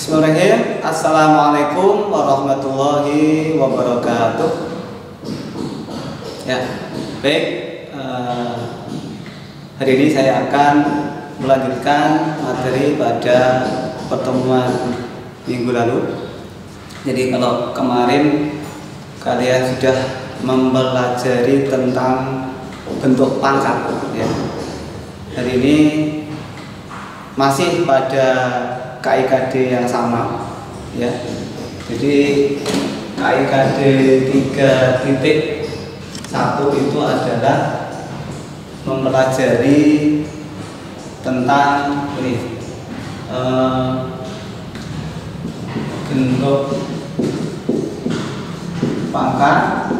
Bismillahirrahmanirrahim. Assalamualaikum warahmatullahi wabarakatuh. Ya, baik. Hari ini saya akan melanjutkan materi pada pertemuan minggu lalu. Jadi kalau kemarin kalian sudah mempelajari tentang bentuk pangkat, ya. Hari ini masih pada KIKD yang sama, ya. Jadi KIKD 3.1 itu adalah mempelajari tentang ini bentuk pangkat,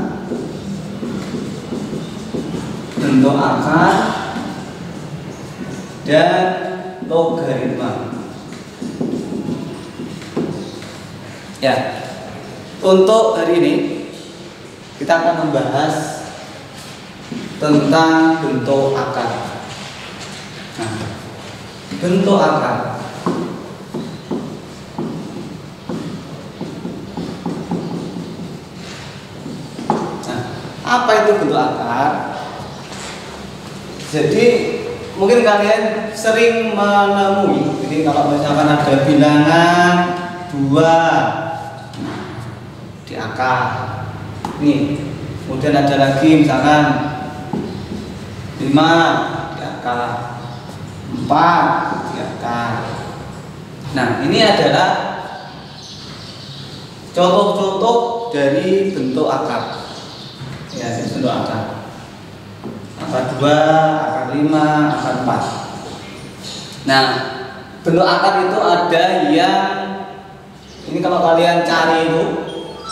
bentuk akar, dan logaritma. Ya, untuk hari ini kita akan membahas tentang bentuk akar. Nah, bentuk akar. Nah, apa itu bentuk akar? Jadi mungkin kalian sering menemui. Jadi kalau misalkan ada bilangan 2 di akar, nih, kemudian ada lagi misalkan 5 di akar, 4 di akar. Nah, ini adalah contoh-contoh dari bentuk akar. Ya, bentuk akar. Akar 2, akar 5, akar 4. Nah, bentuk akar itu ada yang ini kalau kalian cari itu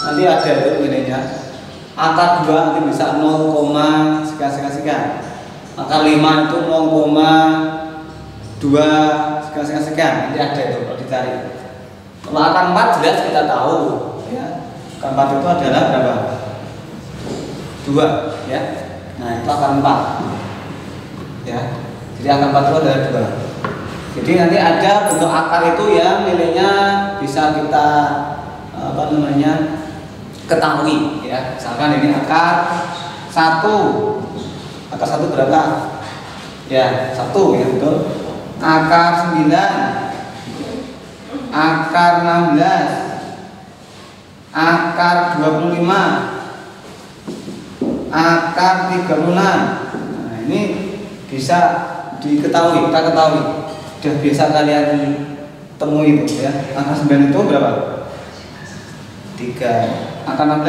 nanti ada itu nilainya. Akar 2 nanti bisa 0, sekian. Akar 5 itu 0,2 sekian. Nanti ada itu kalau dicari. Kalau akar 4 jelas kita tahu, ya. Akar 4 itu adalah berapa? 2, ya. Nah, itu akar 4. Ya. Jadi akar 4 itu adalah 2. Jadi nanti ada bentuk akar itu yang nilainya bisa kita ketahui, ya. Misalkan ini akar 1. Akar 1 berapa? Ya, 1, ya, betul. Akar 9, akar 16, akar 25, akar 36. Nah, ini bisa diketahui, kita ketahui. Sudah biasa kalian temui itu, ya. Angka 9 itu berapa? 3. Angka 16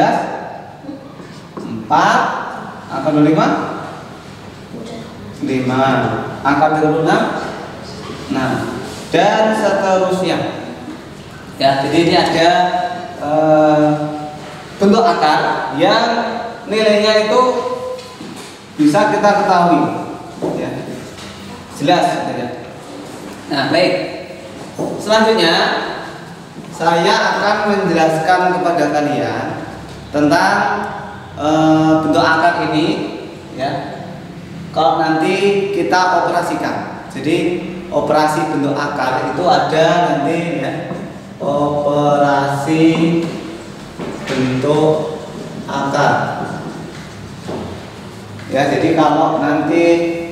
4. Angka 25 5. Angka 36 6. Dan seterusnya. Ya, jadi ini ada bentuk akar yang nilainya itu bisa kita ketahui, ya. Jelas, ya. Nah, baik. Selanjutnya saya akan menjelaskan kepada kalian tentang bentuk akar ini, ya. Kalau nanti kita operasikan. Jadi operasi bentuk akar itu ada nanti, ya. Operasi bentuk akar. Ya, jadi kalau nanti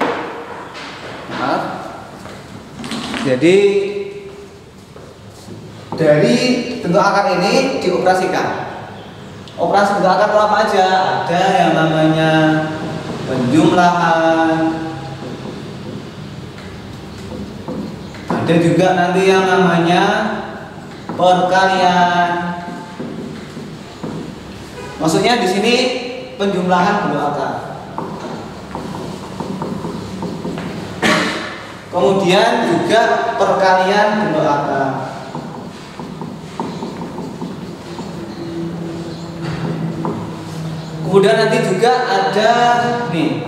jadi dari bentuk akar ini dioperasikan. Operasi bentuk akar itu apa aja? Ada yang namanya penjumlahan, ada juga nanti yang namanya perkalian. Maksudnya di sini penjumlahan bentuk akar. Kemudian juga perkalian bentuk akar. Kemudian nanti juga ada nih,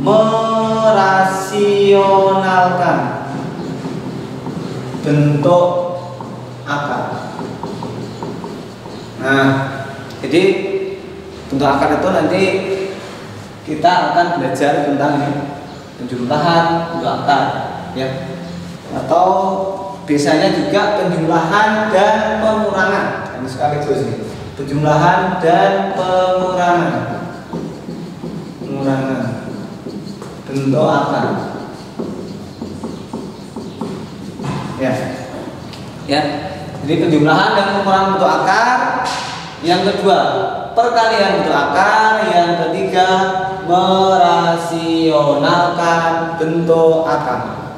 merasionalkan bentuk akar. Nah, jadi bentuk akar itu nanti kita akan belajar tentang ini, penjumlahan bentuk akar, ya. Atau biasanya juga penjumlahan dan pengurangan. Ini sekaligus nih. Penjumlahan dan pengurangan. Bentuk akar. Ya. Jadi penjumlahan dan pengurangan bentuk akar. Yang kedua, perkalian bentuk akar. Yang ketiga, merasionalkan bentuk akar.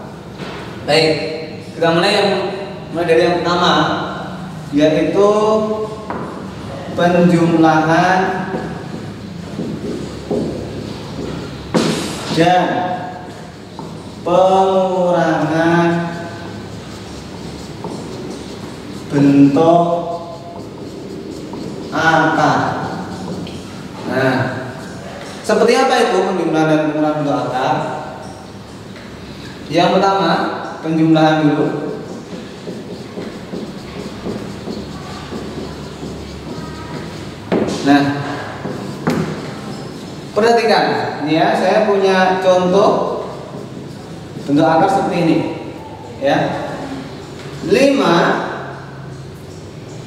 Baik, kita mulai dari yang pertama, yaitu penjumlahan dan pengurangan bentuk akar. Nah, seperti apa itu penjumlahan dan pengurangan bentuk akar? Yang pertama, penjumlahan dulu. Nah, perhatikan, ini ya, saya punya contoh bentuk akar seperti ini, ya. 5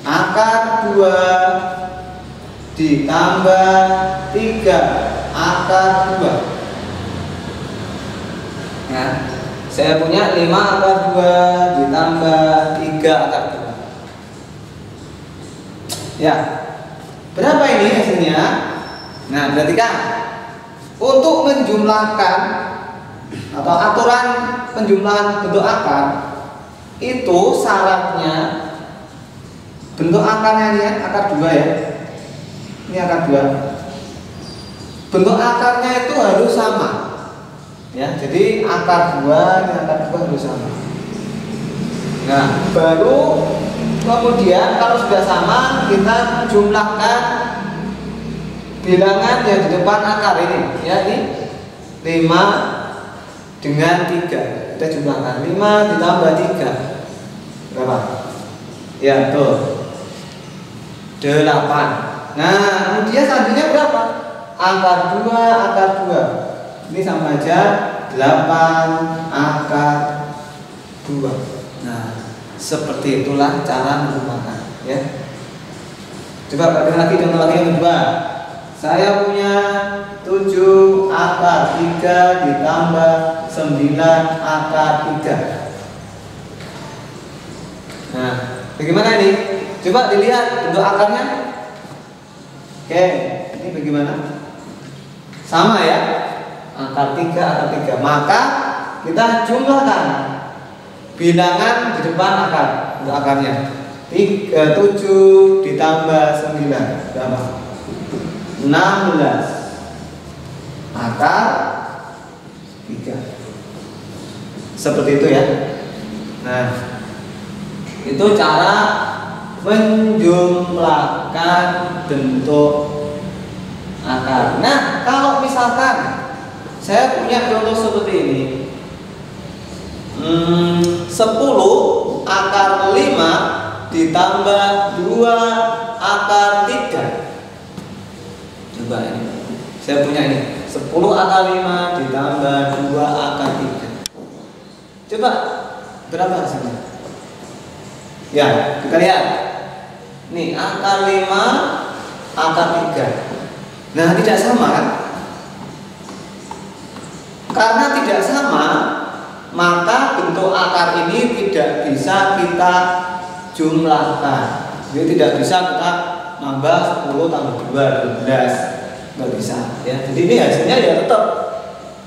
akar 2 ditambah 3 akar 2. Nah, saya punya 5 akar 2 ditambah 3 akar 2. Ya, berapa ini hasilnya? Nah, perhatikan, untuk menjumlahkan atau aturan penjumlahan bentuk akar itu syaratnya bentuk akarnya ini ya, akar 2 ya. Ini akar 2. Bentuk akarnya itu harus sama. Ya, jadi akar 2 dan akar 2 harus sama. Nah, baru kemudian kalau sudah sama kita jumlahkan bilangan yang di depan akar ini, ya, ini 5 dengan 3. Kita jumlahkan 5 ditambah 3 berapa? Ya, betul, 8. Nah, kemudian selanjutnya berapa? Akar 2 akar 2. Ini sama aja 8 akar 2. Nah, seperti itulah cara menjumlahkan, ya. Coba perhatikan lagi contoh lagi yang kedua. Saya punya 7 akar 3 ditambah 9 akar 3. Nah, bagaimana ini? Coba dilihat bentuk akarnya. Oke, ini bagaimana? Sama ya, akar 3 akar 3. Maka kita jumlahkan bilangan di depan akar untuk akarnya. 7 ditambah 9 berapa? 16 akar 3. Seperti itu ya. Nah, itu cara menjumlahkan bentuk akar. Nah, kalau misalkan saya punya contoh seperti ini, 10 akar 5 ditambah 2 akar 3. Coba ini, saya punya ini 10 akar 5 ditambah 2 akar 3. Coba berapa hasilnya? Ya, kita lihat. Nih, akar 5 akar 3. Nah, tidak sama kan? Karena tidak sama, maka bentuk akar ini tidak bisa kita jumlahkan. Jadi tidak bisa kita nambah 10 tambah 2 12. Nggak bisa ya. Jadi ini hasilnya ya tetap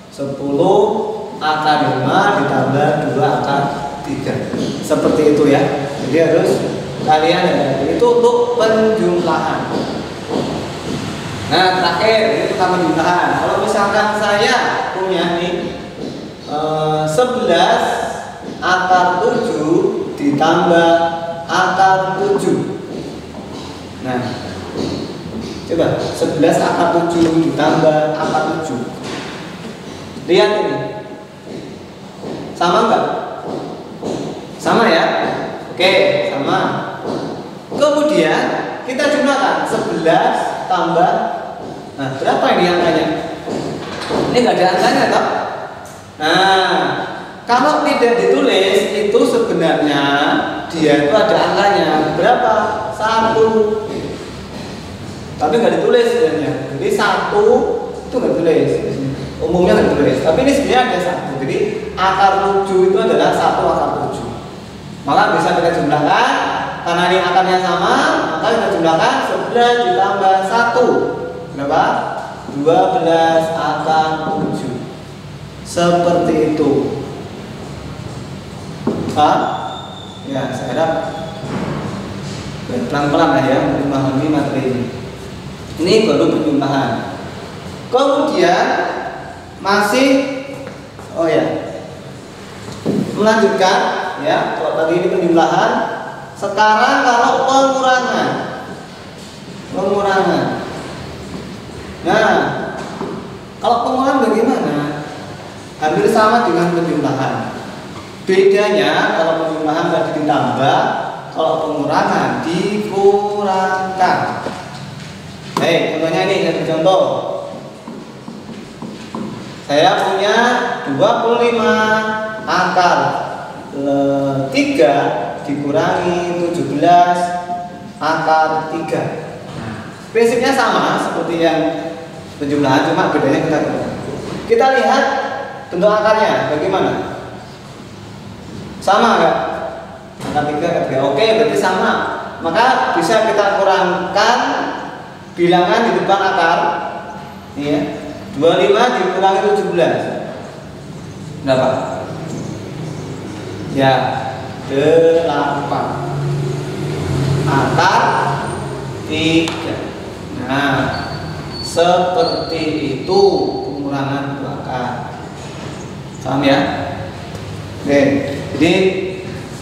10 akar 5 ditambah 2 akar 3. Seperti itu ya. Jadi harus kalian ya. Itu untuk penjumlahan. Nah, terakhir ini tentang penjumlahan. Kalau misalkan saya punya nih 11 akar 7 ditambah akar 7. Nah, coba 11 akar 7 ditambah akar 7. Lihat ini. Sama enggak? Sama ya? Oke, sama. Kemudian kita jumlahkan 11 tambah, nah berapa ini angkanya? Ini enggak ada angkanya toh? Nah, kalau tidak ditulis itu sebenarnya dia itu ada angkanya berapa? 1. Tapi nggak ditulis sebenarnya. Jadi 1 itu nggak ditulis. Umumnya nggak ditulis. Tapi ini sebenarnya ada 1. Jadi akar 7 itu adalah 1 akar 7. Maka bisa kita jumlahkan. Karena ini akarnya sama, maka kita jumlahkan 11 ditambah 1 berapa? 12 akar 7. Seperti itu. Pak? Ya, saya harap pelan-pelan lah ya memahami materi ini. Ini baru penjumlahan. Kemudian masih melanjutkan ya. Kalau tadi ini penjumlahan, sekarang kalau pengurangan. Nah, kalau pengurangan bagaimana? Hampir sama dengan penjumlahan. Bedanya kalau penjumlahan tadi ditambah, kalau pengurangan dikurangkan. Baik, contohnya ini satu contoh. Saya punya 25 akar 3 dikurangi 17 akar 3. Prinsipnya sama seperti yang penjumlahan, cuma bedanya kita lihat bentuk akarnya bagaimana? Sama enggak? Akar 3 akar 3. Oke, berarti sama. Maka bisa kita kurangkan bilangan di depan akar. Ini ya. 25 dikurangi 17. Berapa? Ya, 8 akar 3. Nah, seperti itu pengurangan akar. Paham ya? Oke, jadi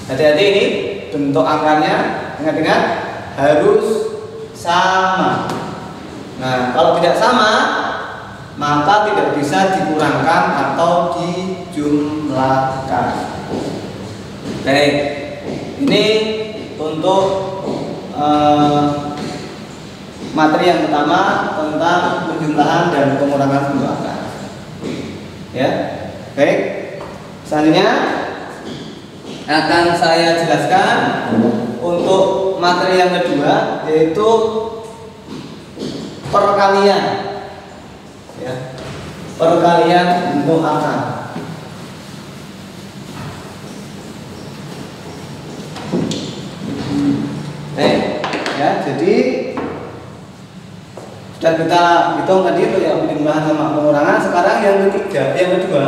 hati-hati ini bentuk akarnya, ingat-ingat harus sama. Nah, kalau tidak sama, maka tidak bisa dikurangkan atau dijumlahkan. Baik, ini untuk materi yang pertama tentang penjumlahan dan pengurangan bentuk akar. Ya, baik. Selanjutnya akan saya jelaskan untuk materi yang kedua, yaitu perkalian. Ya, perkalian bentuk akar. Ya, jadi sudah kita hitung tadi itu ya penjumlahan sama pengurangan. Sekarang yang kedua,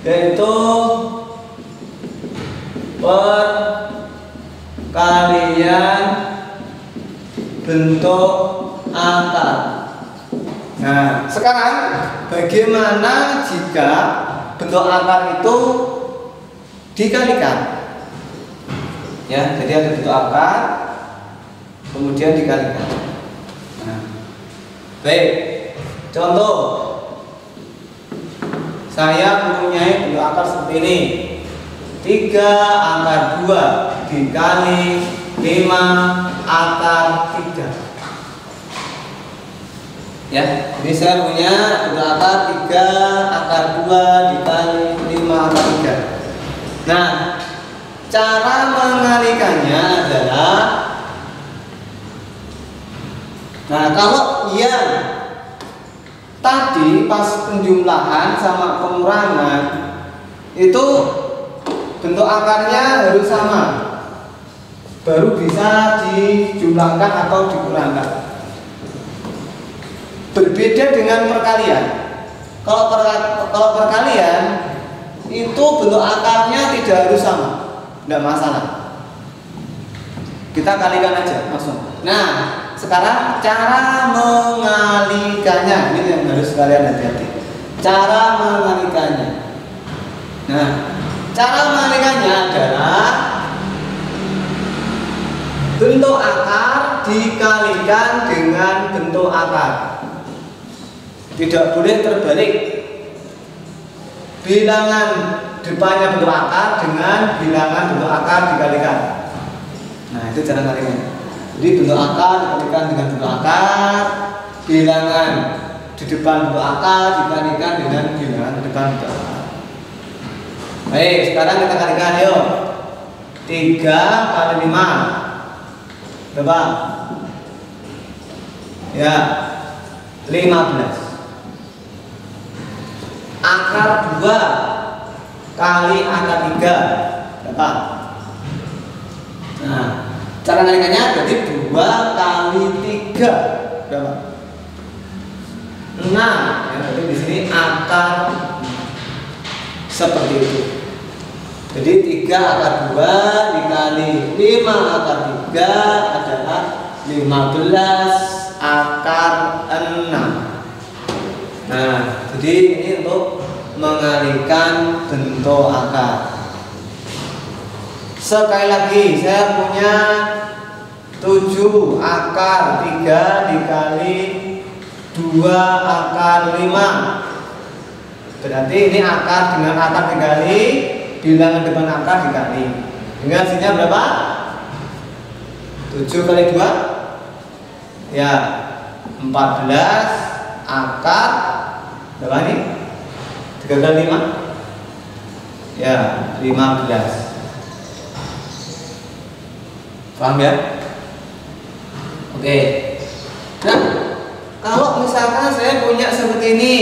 yaitu perkalian bentuk akar. Nah, sekarang bagaimana jika bentuk akar itu dikalikan? Ya, jadi ada bentuk akar, kemudian dikalikan. Nah, baik, contoh, saya mempunyai bentuk akar seperti ini. 3 akar 2 dikali 5 akar 3. Ya, jadi saya punya bentuk akar 3 akar 2 dikali 5 akar 3. Nah, cara mengalikannya adalah, kalau yang tadi pas penjumlahan sama pengurangan itu bentuk akarnya harus sama, baru bisa dijumlahkan atau dikurangkan. Berbeda dengan perkalian. Kalau perkalian itu bentuk akarnya tidak harus sama, tidak masalah. Kita kalikan aja langsung. Nah, sekarang cara mengalikannya, ini yang harus kalian hati-hati. Cara mengalikannya. Nah, cara mengalikannya adalah bentuk akar dikalikan dengan bentuk akar. Tidak boleh terbalik. Bilangan depannya bentuk akar dengan bilangan bentuk akar dikalikan. Nah, itu cara kalikannya. Jadi bentuk akar dikalikan dengan bentuk akar, bilangan di depan bentuk akar dikalikan dengan bilangan di depan bentuk akar. Baik, sekarang kita kalikan yuk. 3 kali 5 berapa? Ya, 15. Akar 2 kali akar 3 berapa? Nah, cara ngalikannya berarti 2 kali 3 berapa? 6. Ya, berarti di sini akar seperti itu. Jadi 3 akar 2 dikali 5 akar 3 adalah 15 akar 6. Nah, jadi ini untuk mengalihkan bentuk akar. Sekali lagi, saya punya 7 akar 3 dikali 2 akar 5. Berarti ini akar dengan akar dikali, bilangan depan akar dikali. Dengan hasilnya berapa? 7 kali 2 ya 14 akar berapa nih? 3 kali 5 ya 15. Paham ya? Oke. Nah, kalau misalkan saya punya seperti ini,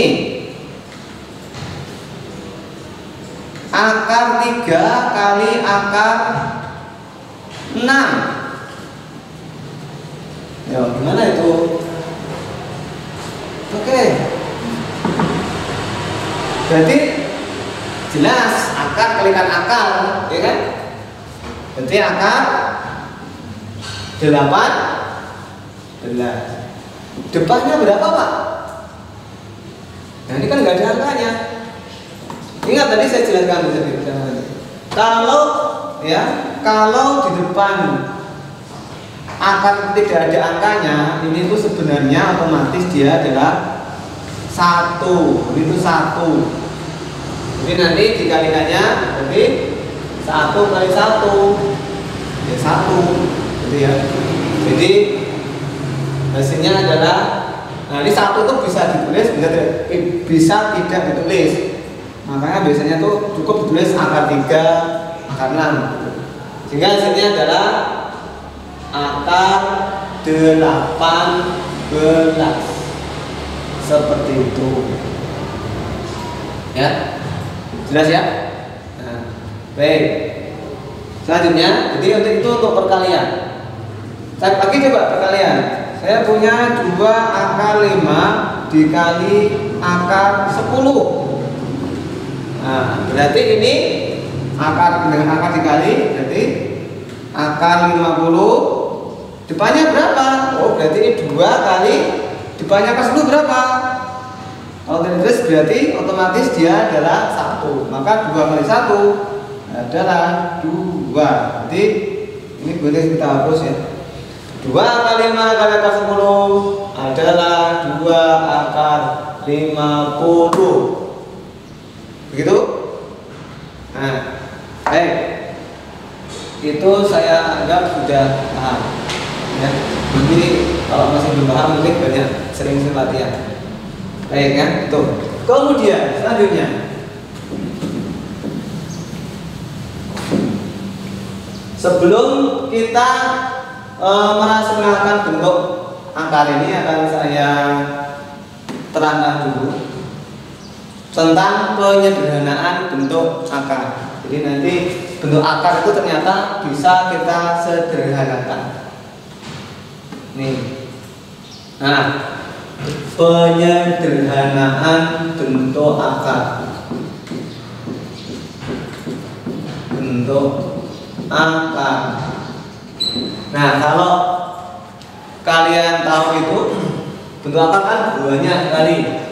akar 3 kali akar 6. Ya, gimana itu? Oke. Berarti jelas akar kalikan akar, ya kan? Berarti akar 18. Depannya berapa, Pak? Nah, ini kan nggak ada angkanya. Ingat tadi saya jelaskan tadi. Kalau di depan akar tidak ada angkanya, ini tuh sebenarnya otomatis dia adalah 1. Itu 1. Jadi nanti dikalikannya berarti 1 kali 1 ya 1 gitu ya. Jadi hasilnya adalah, nah ini 1 itu bisa ditulis, bisa tidak ditulis. Makanya biasanya tuh cukup ditulis akar 3 akar 6 gitu. Sehingga hasilnya adalah akar 18 seperti itu ya. Jelas ya? Nah, baik. Selanjutnya, jadi untuk itu untuk perkalian. Saya lagi coba perkalian. Saya punya 2 akar 5 dikali akar 10. Nah, berarti ini akar dengan akar dikali, berarti akar 50 depannya berapa? Oh, berarti ini 2 kali depannya akar 10 berapa? Kalau terus berarti otomatis dia adalah 1. Maka 2 kali 1 adalah 2. Jadi ini boleh kita hapus ya. 2 kali 5 kali akar 10 adalah 2 akar 50. Begitu? Nah, baik. Itu saya anggap sudah paham. Ya. Jadi kalau masih belum paham mungkin banyak sering latihan. Baik ya, itu. Kemudian selanjutnya, sebelum kita merasionalkan bentuk akar ini akan saya terangkan dulu tentang penyederhanaan bentuk akar. Jadi nanti bentuk akar itu ternyata bisa kita sederhanakan. Nih, nah, penyederhanaan bentuk akar. Bentuk akar. Nah, kalau kalian tahu itu bentuk akar kan banyak kali.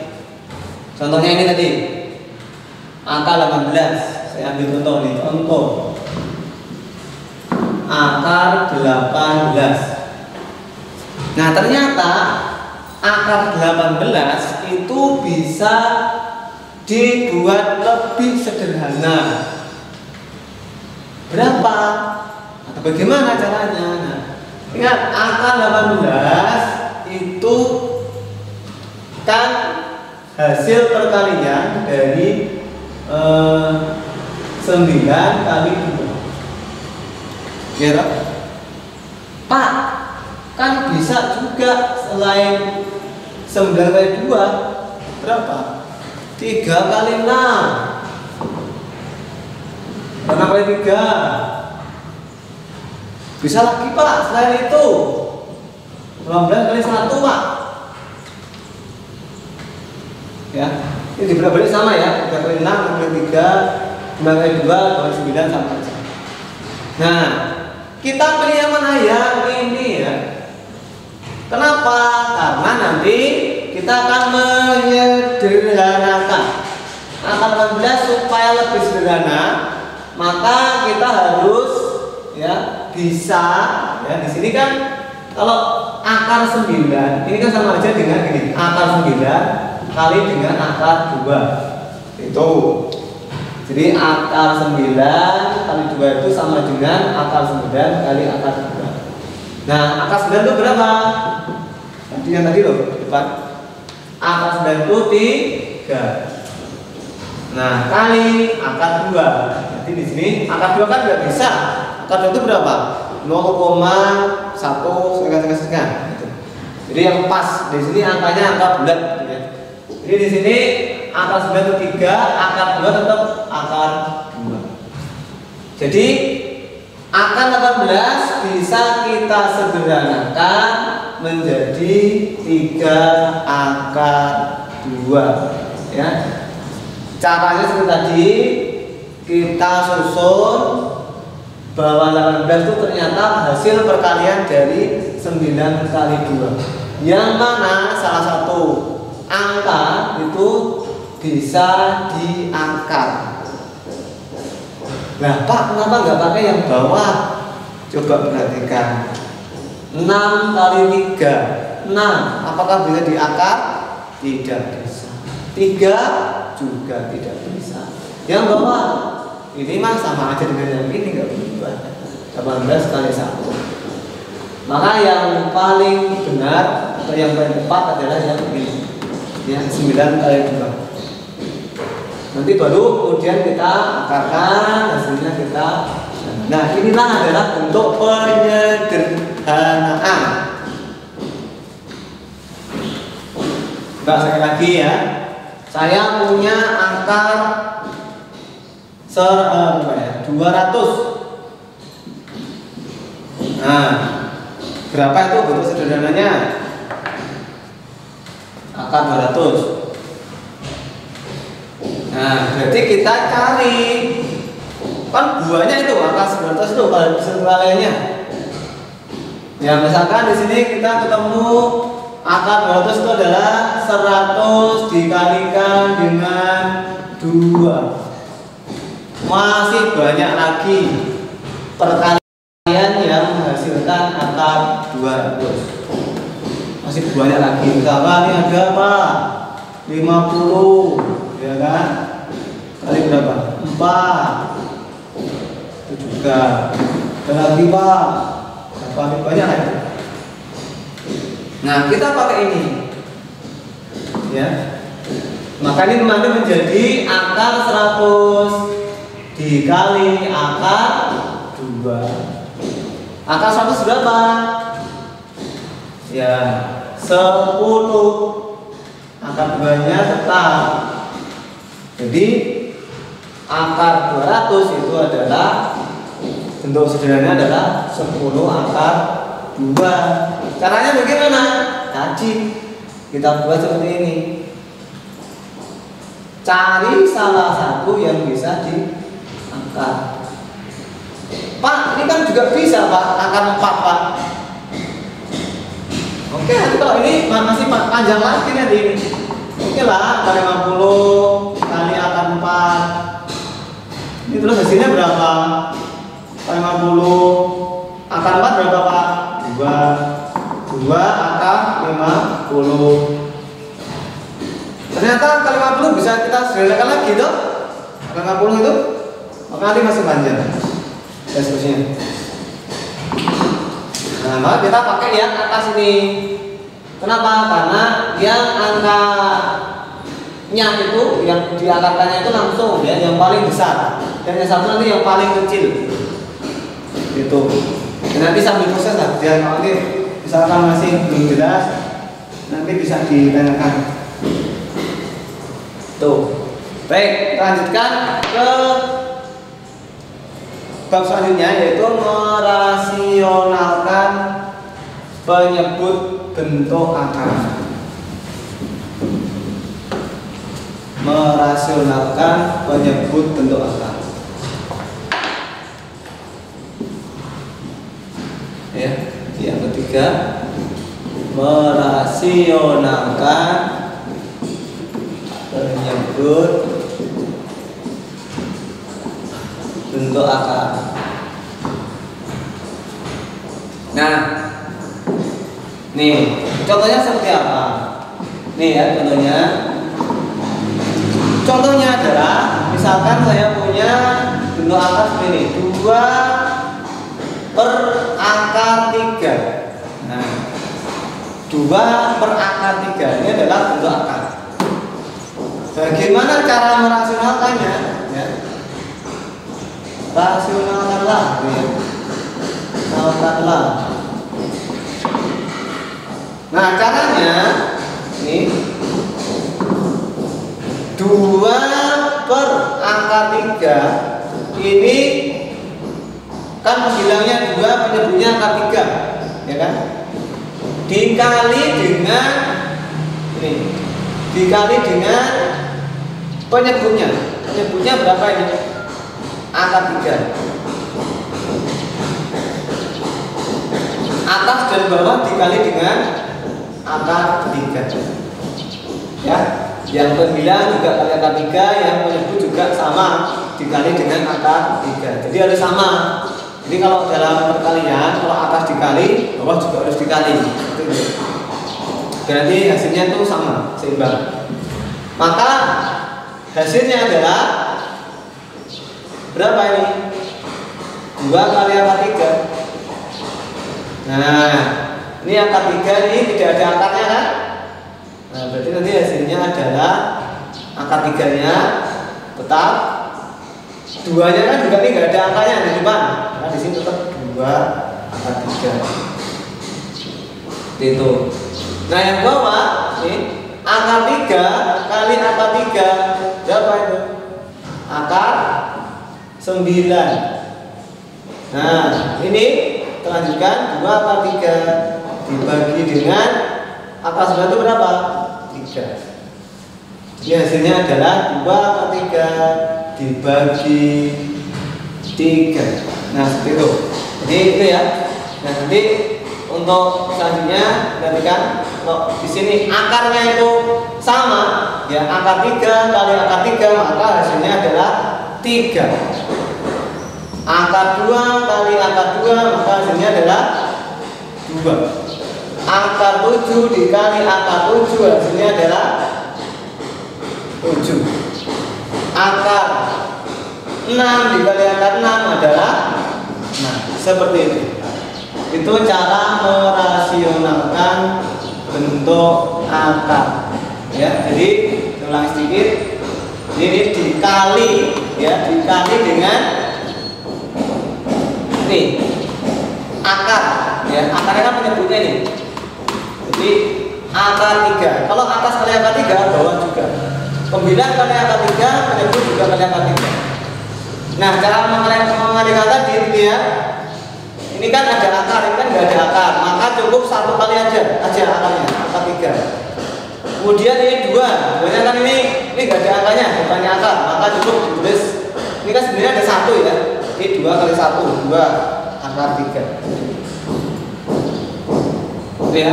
Contohnya ini tadi akar 18. Saya ambil contoh nih, contoh akar 18. Nah, ternyata akar 18 itu bisa dibuat lebih sederhana. Berapa? Atau bagaimana caranya? Nah, ingat akar 18 itu kan hasil perkalian dari 9 kali 2. Ya tak? Pak, kan bisa juga selain 9 kali 2 berapa? 3 kali 6. 6 kali 3. Bisa lagi Pak selain itu. 19 kali 1 Pak. Ya, ini dibalik sama ya. 3 kali 6, 6 kali 3, 9 kali 2, 2 kali 9 sama saja. Nah, kita pilih yang mana yang ini ya. Kenapa? Karena nanti kita akan menyederhanakan angka 18 supaya lebih sederhana, maka kita harus ya bisa ya di sini kan kalau akar 9 ini kan sama aja dengan ini, akar 9 kali dengan akar 2 itu. Jadi akar 9 kali 2 itu sama dengan akar 9 kali akar 2. Nah, akar 9 itu berapa? Tadi yang tadi loh, depan. Akar 9 itu 3. Nah, kali akar 2. Jadi di sini akar 2 kan nggak bisa. Akar 2 itu berapa? 0,1 sekian. Gitu. Jadi yang pas di sini angkanya angka bulat. Gitu ya. Jadi di sini akar 9 itu 3, akar 2 tetap akar 2. Jadi akar 18 bisa kita sederhanakan menjadi 3 akar 2 ya. Caranya seperti tadi, kita susun bahwa 18 itu ternyata hasil perkalian dari 9 kali 2, yang mana salah satu angka itu bisa diangkat. Nah Pak, kenapa nggak pakai yang bawah? Coba perhatikan. 6 kali 3 6. Apakah bisa diakar? Tidak bisa. 3 juga tidak bisa. Yang bawah ini mah sama aja dengan yang ini, nggak berubah. 18 kali 1. Maka yang paling benar atau yang paling tepat adalah yang ini, yang 9 kali 2. Nanti baru kemudian kita akarkan, hasilnya kita. Nah, inilah adalah bentuk penyederhanaan. Enggak, sekali lagi ya. Saya punya akar 200. Nah, berapa itu bentuk sederhananya? Akar 200. Nah, berarti kita cari kan buahnya itu angka 900 itu kalau sekaliannya. Ya, misalkan di sini kita ketemu akar 200 itu adalah 100 dikalikan dengan 2. Masih banyak lagi perkalian yang menghasilkan akar 200. Masih banyak lagi. Misalkan ini ada apa? 50. Ya kan? Kali berapa? 4. Itu juga. Dan lagi Pak, berapa banyak lagi? Nah, kita pakai ini. Ya. Maka ini nanti menjadi akar 100 dikali akar 2. Akar 100 berapa? Ya, 10. Akar 2-nya tetap. Jadi akar 200 itu adalah bentuk sederhananya adalah 10 akar 2. Caranya bagaimana? Tadi kita buat seperti ini. Cari salah satu yang bisa diangkat. Pak, ini kan juga bisa Pak, akar 4 Pak. Oke, nanti kalau ini masih panjang lagi nanti ini. Oke lah, akar 50 kali akar 4. Ini terus hasilnya berapa? Akar 50 akar 4 berapa Pak? 2 akar 50. Ternyata akar 50 bisa kita sederhanakan lagi tuh. Akar 50 itu maka nanti masih panjang. Dan seterusnya. Nah, maka kita pakai yang atas ini. Kenapa? Karena yang angka nya itu yang diakarkannya itu langsung ya, yang paling besar, dan yang satu nanti yang paling kecil itu. Dan nanti sambil proses lah, biar nanti misalkan masih belum jelas nanti bisa ditanyakan tuh. Baik, lanjutkan ke bab selanjutnya, yaitu merasionalkan penyebut bentuk akar. Merasionalkan penyebut bentuk akar. Ya, yang ketiga, merasionalkan penyebut bentuk akar. Nah, nih contohnya seperti apa? Nih ya contohnya. Contohnya adalah misalkan saya punya bentuk akar seperti ini, 2/akar 3. Nah, 2/akar 3 ini adalah bentuk akar. Bagaimana cara merasionalkannya? Ya. Rasionalkanlah, ya. Rasionalkanlah. Nah, caranya ini 2/akar 3 ini kan bilangnya 2 penyebutnya akar 3, ya kan? Dikali dengan ini, dikali dengan penyebutnya. Penyebutnya berapa ini? Akar 3. Atas dan bawah dikali dengan akar 3. Ya. Yang pembilang juga kali akar 3, yang penyebut juga sama dikali dengan akar 3. Jadi harus sama. Jadi kalau dalam perkalian, kalau atas dikali, bawah juga harus dikali. Berarti hasilnya itu sama, seimbang. Maka hasilnya adalah berapa ini? 2 kali akar 3. Nah, ini akar 3 ini tidak ada akarnya kan? Nah, berarti nanti hasilnya adalah akar 3-nya tetap, 2-nya kan juga ini nggak ada angkanya di depan. Nah, di sini tetap 2/3. Itu. Nah, yang bawah ini akar 3 kali akar 3 berapa itu? Akar 9. Nah, ini lanjutkan 2/3 dibagi dengan akar 9 itu berapa? 3. Jadi hasilnya adalah 2/3 dibagi 3. Nah, seperti itu. Jadi itu ya. Nah, nanti untuk selanjutnya perhatikan, kalau di sini akarnya itu sama, ya akar 3 kali akar 3, maka hasilnya adalah 3. Akar 2 kali akar 2, maka hasilnya adalah 2. Akar 7 dikali akar 7, hasilnya adalah 7. Akar 6 dikali akar 6 adalah 6. Seperti itu. Itu cara merasionalkan bentuk akar. Ya, jadi ulang sedikit. Ini dikali, ya, dikali dengan nih akar, ya. Akarnya kan penyebutnya ini. Jadi akar 3. Kalau atas kali akar 3, bawah juga. Pembilang kali akar 3, penyebut juga kali akar 3. Nah, cara mengalihkan tadi ya. Ini kan ada akar, ini kan nggak ada akar, maka cukup 1 kali aja akarnya, akar 3. Kemudian ini 2, sebenarnya kan ini nggak ada akarnya, bukannya akar, maka cukup ditulis. Ini kan sebenarnya ada 1 ya. Ini 2 kali 1, 2 akar 3. Oke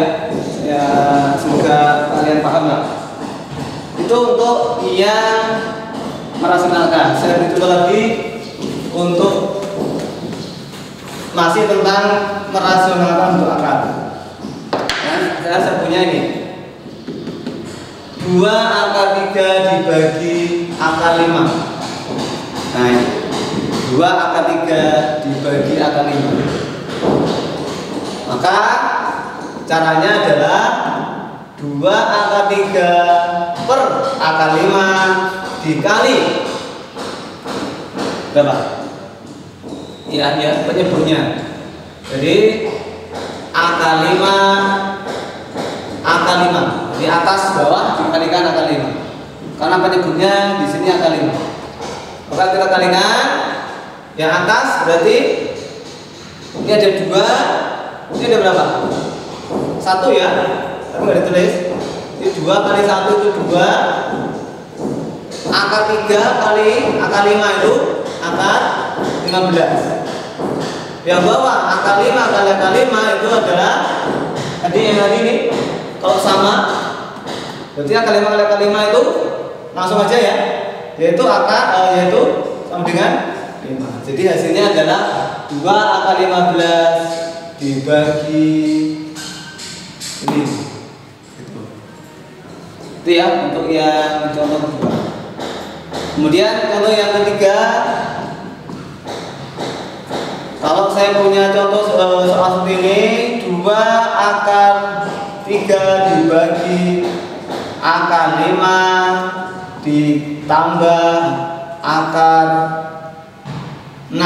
ya, semoga kalian paham lah. Itu untuk yang merasionalkan. Saya beritahu lagi untuk masih tentang merasionalkan bentuk akar. Ya, saya punya ini 2 akar 3 dibagi akar 5. Nah, ini 2 akar 3 dibagi akar 5. Maka caranya adalah 2 2 akar 3 per akar 5 dikali berapa? Ya, penyebutnya. Jadi akar 5 di atas bawah dikalikan akar 5. Karena penyebutnya di sini akar 5. Maka kita kalikan yang atas berarti ini ada 2, ini ada berapa? 1 ya. Tapi nggak ditulis. Ini 2 kali 1 itu 2. Akar 3 kali akar 5 itu akar 15. Yang bawah akar 5 kali akar 5 itu adalah tadi yang tadi ini. Kalau sama berarti akar 5 kali akar 5 itu langsung aja ya. Yaitu yaitu sama dengan 5. Jadi hasilnya adalah 2 akar 15 dibagi ini. Itu ya untuk yang contoh kedua. Kemudian contoh yang ketiga, kalau saya punya contoh soal seperti ini, 2 akar 3 dibagi akar 5 ditambah akar 6.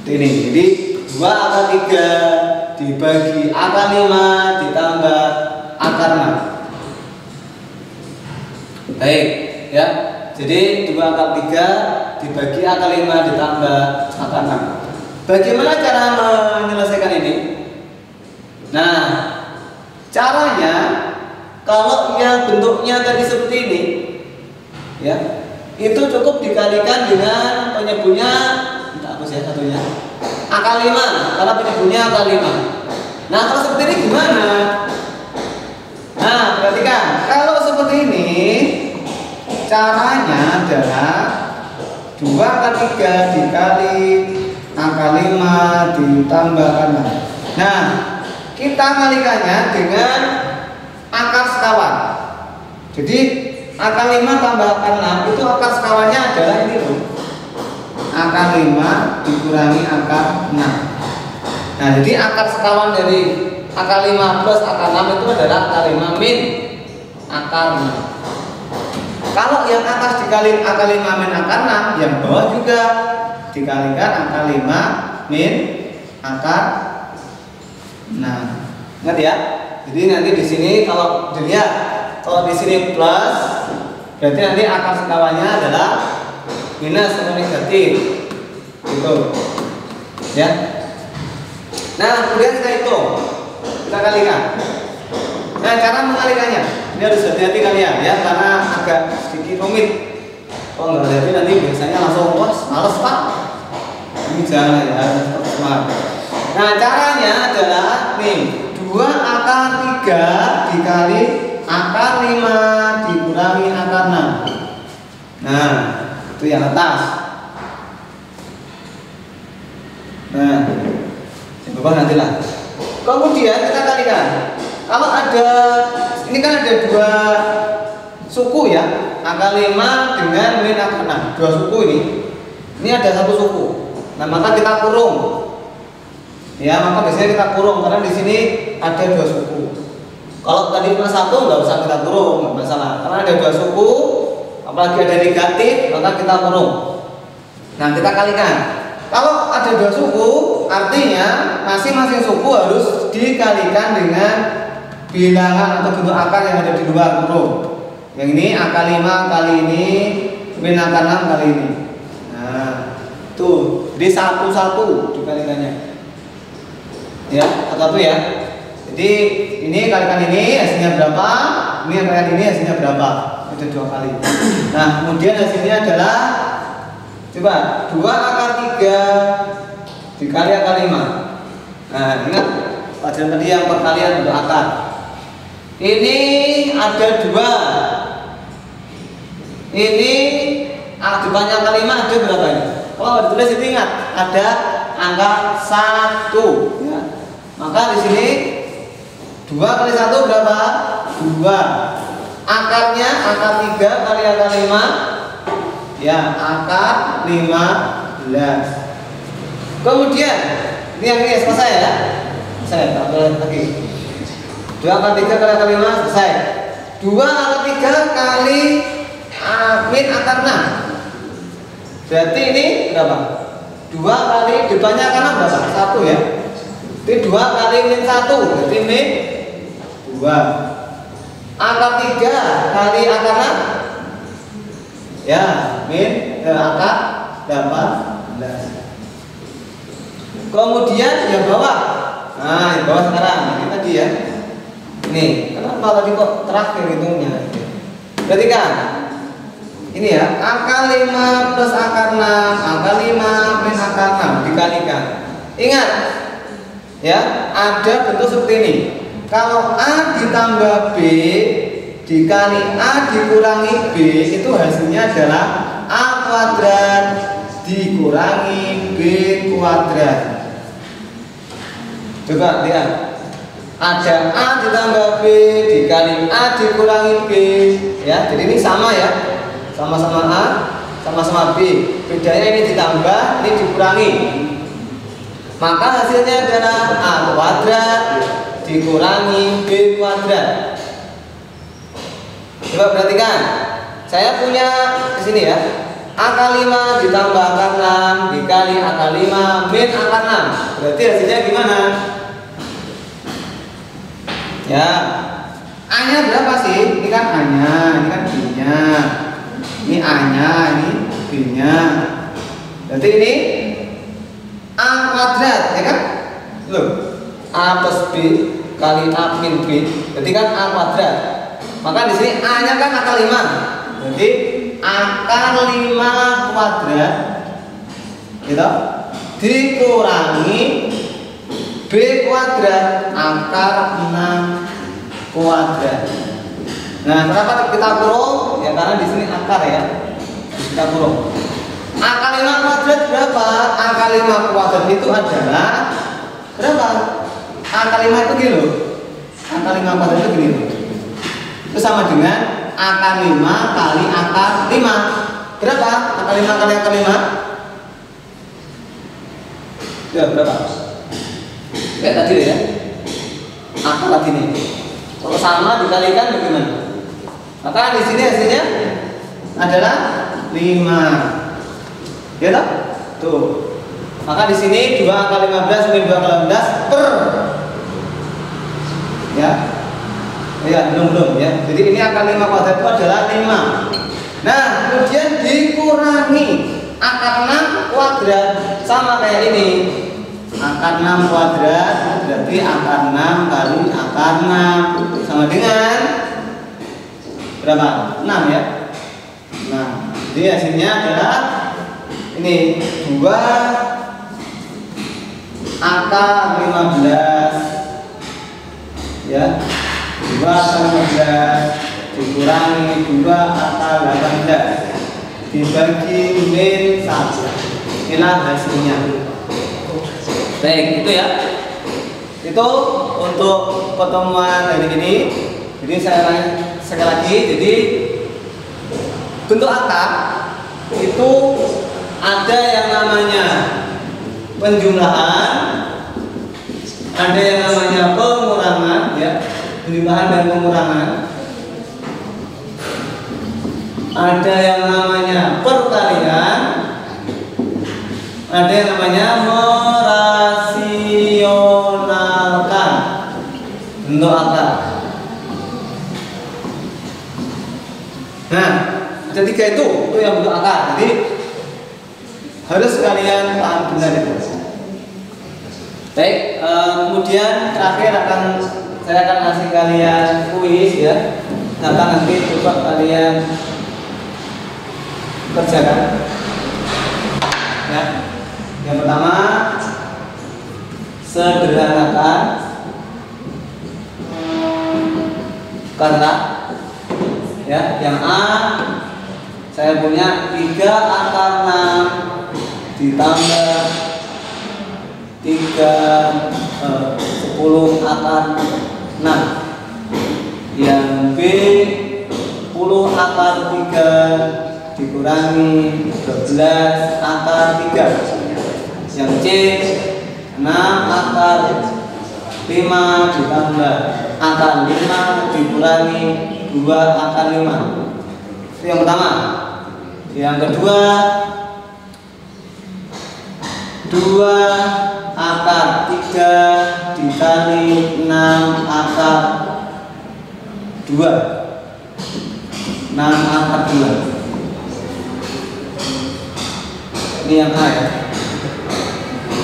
Ini. Jadi 2 akar 3 dibagi akar 5 ditambah akar 6. Baik, ya. Jadi 2 akar 3 dibagi akar 5 ditambah akar 6. Bagaimana cara menyelesaikan ini? Nah, caranya kalau yang bentuknya tadi seperti ini, ya, itu cukup dikalikan dengan penyebutnya, entah apa sih satunya, akar 5, karena penyebutnya akar 5. Nah, kalau seperti ini gimana? Nah, perhatikan, kalau seperti ini caranya adalah 2 akar 3 dikali akar 5 ditambah akar 6. Nah, kita kalikannya dengan akar sekawan. Jadi akar 5 tambah akar 6 itu akar sekawannya adalah ini loh. Akar 5 dikurangi akar 6. Nah, jadi akar sekawan dari akar 5 plus akar 6 itu adalah akar 5 min akar 6. Kalau yang atas dikali akar 5 min akar 6, yang bawah juga dikalikan akar 5 min akar 6. Ingat ya? Jadi nanti di sini kalau dilihat, kalau di sini plus, berarti nanti akar sekawannya adalah minus atau negatif. Gitu. Ya. Nah, kemudian kita hitung. Kita kalikan. Nah, cara mengalikannya ini harus hati-hati kalian ya, karena agak sedikit rumit. Kalau nggak hati nanti biasanya langsung males pak. Ini jangan ya, harus semangat. Nah, caranya adalah nih 2 akar 3 dikali akar 5 dikurangi akar 6. Nah, itu yang atas. Nah, coba nantilah. Kemudian kita kalikan. Kalau ada, ini kan ada 2 suku ya, akar 5 dengan min akar 6, 2 suku ini. Ini ada 1 suku. Nah, maka kita kurung. Ya, maka biasanya kita kurung karena di sini ada 2 suku. Kalau tadi cuma 1 nggak usah kita kurung, nggak masalah. Karena ada 2 suku, apalagi ada negatif, maka kita kurung. Nah, kita kalikan. Kalau ada 2 suku, artinya masing-masing suku harus dikalikan dengan bilangan atau bentuk akar yang ada di luar kurung. Yang ini akar 5 kali ini min akar 6 kali ini. Nah, tuh, jadi satu-satu dikalikannya. Ya, satu ya. Jadi ini kalikan ini hasilnya berapa? Ini kalikan ini hasilnya berapa? Ada 2 kali. Nah, kemudian hasilnya adalah coba 2 akar 3 dikali akar 5. Nah, ingat pelajaran tadi yang perkalian untuk akar. Ini ada 2. Ini depannya akar 5 ada berapa ini? Kalau ditulis itu ingat ada angka 1 ya. Maka di sini 2 kali 1 berapa? 2. Akarnya akar 3 kali akar 5 ya, akar 15. Kemudian ini yang ini selesai ya. Saya tambah lagi. 2 2 akar 3 kali akar 5 selesai. 2 akar 3 kali min akar 6. Berarti ini berapa? 2 kali depannya akar 6 berapa? 1 ya. Jadi 2 kali min 1. Berarti min 2. Akar 3 kali akar 6. Ya, min akar 18. Kemudian yang bawah. Nah, yang bawah sekarang ini tadi ya. Nih, kenapa tadi kok terakhir hitungnya? Berarti kan ini ya, akar 5 plus akar 6, akar 5 min akar 6 dikalikan. Ingat ya, ada bentuk seperti ini. Kalau A ditambah B dikali A dikurangi B, itu hasilnya adalah A kuadrat dikurangi B kuadrat. Coba lihat, ada A ditambah B dikali A dikurangi B ya, jadi ini sama ya, sama-sama A sama-sama B, bedanya ini ditambah, ini dikurangi, maka hasilnya adalah A kuadrat dikurangi B kuadrat. Coba perhatikan, saya punya di sini ya, akar 5 ditambah akar 6 dikali akar 5 min akar 6. Berarti hasilnya gimana? Ya, A-nya berapa sih? Ini kan A-nya, ini kan B-nya. Ini A-nya, ini B-nya. Berarti ini A kuadrat, ya kan? Loh, A plus B kali A min B, berarti kan A kuadrat. Maka di sini A-nya kan akar 5. Berarti akar 5 kuadrat gitu dikurangi B kuadrat akar 6 kuadrat. Nah, kenapa kita kurung? Ya karena di sini akar ya. Kita kurung. Akar 5 kuadrat berapa? Akar 5 kuadrat itu adalah berapa? Akar 5 itu gini loh. Akar 5 kuadrat itu gini loh. Itu sama dengan akar 5 kali akar 5. Berapa? Akar 5 kali akar 5? Ya, berapa? Kayak tadi ya. Akar tadi nih. Kalau sama dikalikan bagaimana? Maka di sini hasilnya adalah 5. Ya toh? Tuh. Maka di sini 2 akar 15 min 2 akar 15 per. Ya. Ya, belum ya. Jadi ini akar 5 kuadrat itu adalah 5. Nah, kemudian dikurangi akar 6 kuadrat sama kayak ini. Akar 6 kuadrat berarti akar 6 kali akar 6 sama dengan berapa? 6 ya. Nah, jadi hasilnya adalah ini 2 akar 15 ya. 2 akar 15 dikurangi 2 akar 18 dibagi min 1. Inilah hasilnya. Baik, itu ya. Itu untuk pertemuan hari ini. Jadi saya sekali lagi, jadi bentuk akar itu ada yang namanya penjumlahan, ada yang namanya pengurangan ya. Penjumlahan dan pengurangan, ada yang namanya perkalian, ada yang namanya merasionalkan bentuk akar. Nah, ada 3 itu yang bentuk akar. Jadi harus kalian paham benar itu. Baik, kemudian terakhir saya akan kasih kalian kuis ya. Nanti coba kalian kerjakan. Ya. Yang pertama, sederhanakan kata. Ya, yang A saya punya 3 akar 6 ditambah 10 akar 6. Yang B 10 akar 3 dikurangi 12 akar 3. Yang C 6 akar 5 ditambah akar 5 dikurangi 2 akar 5. Itu yang pertama. Yang kedua, 2 akar 3 dikali 6 akar 2. 6 akar 2. Ini yang A ya.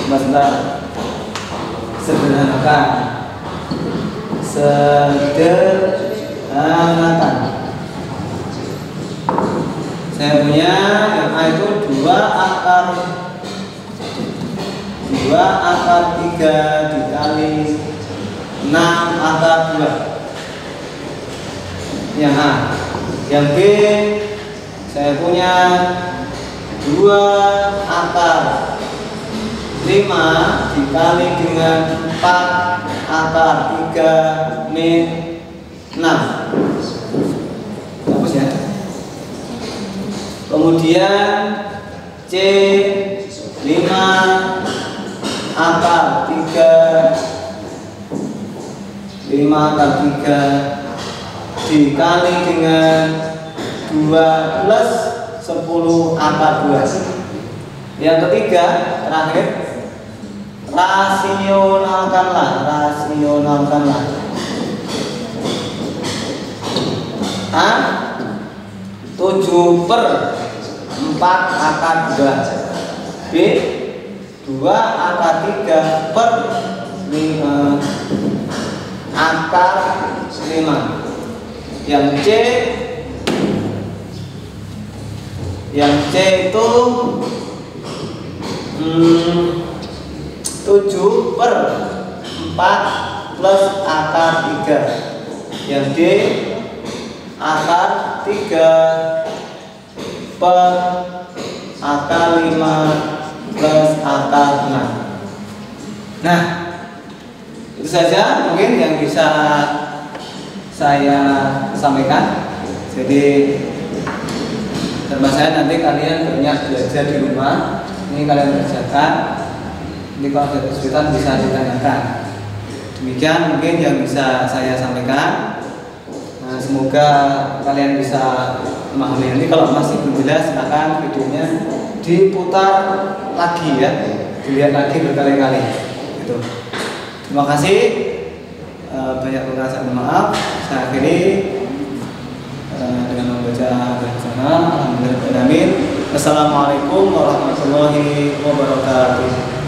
Sebentar. Sederhanakan. Saya punya yang A itu 2 akar 3 dikali 6 akar 2. Yang A. Yang B, saya punya 2 akar 5 dikali dengan 4 akar 3 min 6. Bagus ya. Kemudian C 5 akar 3 dikali dengan 2 plus 10 akar 2. Yang ketiga, terakhir, rasionalkanlah. A 7 per 4 akar 2. B 2 akar 3 per 5 akar 5. Yang C itu 7 per 4 plus akar 3. Yang D akar 3 per akar 5 plus akar 6. Nah, itu saja mungkin yang bisa saya sampaikan. Jadi termasuk saya nanti kalian banyak belajar di rumah. Ini kalian kerjakan. Ini kalau ada kesulitan bisa ditanyakan. Demikian mungkin yang bisa saya sampaikan. Nah, semoga kalian bisa memahami. Nanti kalau masih belum jelas, silakan videonya diputar lagi ya, dilihat lagi berkali-kali. Gitu. Terima kasih. Banyak perasaan maaf. Saya akhiri dengan membaca bersama. Alhamdulillah. Assalamualaikum warahmatullahi wabarakatuh.